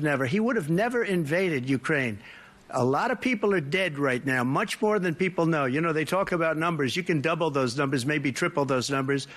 Never. He would have never invaded Ukraine. A lot of people are dead right now, much more than people know. You know, they talk about numbers. You can double those numbers, maybe triple those numbers.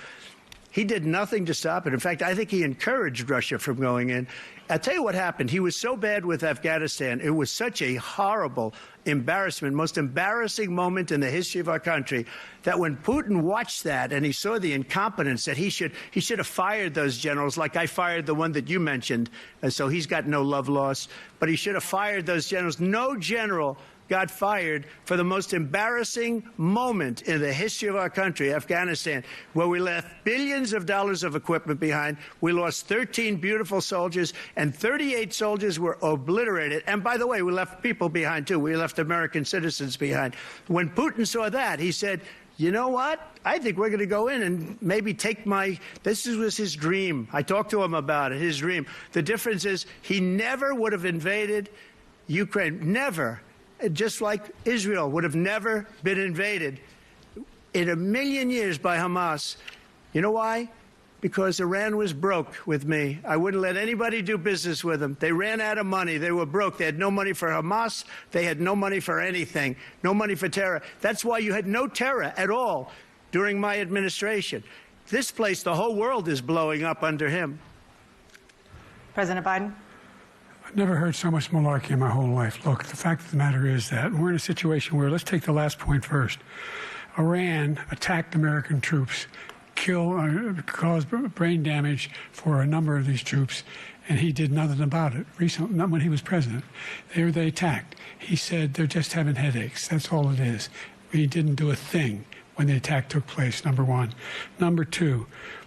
He did nothing to stop it. In fact, I think he encouraged Russia from going in. I'll tell you what happened. He was so bad with Afghanistan. It was such a horrible embarrassment, most embarrassing moment in the history of our country, that when Putin watched that and he saw the incompetence, that he should have fired those generals, like I fired the one that you mentioned. And so he's got no love lost. But he should have fired those generals. No general got fired for the most embarrassing moment in the history of our country, Afghanistan, where we left billions of dollars of equipment behind. We lost 13 beautiful soldiers, and 38 soldiers were obliterated. And by the way, we left people behind, too. We left American citizens behind. When Putin saw that, he said, you know what? I think we're going to go in and maybe take this was his dream. I talked to him about it, his dream. The difference is he never would have invaded Ukraine. Never. Just like Israel would have never been invaded in a million years by Hamas. You know why? Because Iran was broke with me. I wouldn't let anybody do business with them. They ran out of money. They were broke. They had no money for Hamas. They had no money for anything. No money for terror. That's why you had no terror at all during my administration. This place, the whole world is blowing up under him. President Biden? I've never heard so much malarkey in my whole life. Look, the fact of the matter is that we're in a situation where, let's take the last point first. Iran attacked American troops, caused brain damage for a number of these troops, and he did nothing about it. Recently, not when he was president. They attacked. He said they're just having headaches. That's all it is. He didn't do a thing when the attack took place, number one. Number two,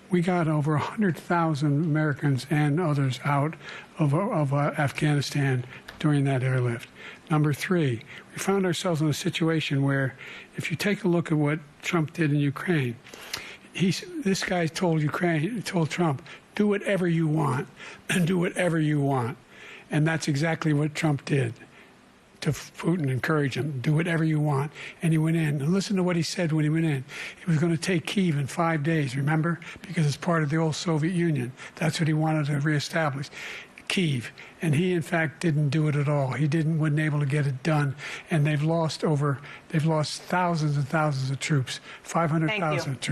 we got over 100,000 Americans and others out of Afghanistan during that airlift. Number three, we found ourselves in a situation where, if you take a look at what Trump did in Ukraine, this guy told Trump, do whatever you want, and do whatever you want. And that's exactly what Trump did to Putin, encourage him, do whatever you want. And he went in. And listen to what he said when he went in. He was going to take Kyiv in 5 days, remember? Because it's part of the old Soviet Union. That's what he wanted to reestablish, Kyiv. And he, in fact, didn't do it at all. He wasn't able to get it done. And they've lost thousands and thousands of troops, 500,000 troops.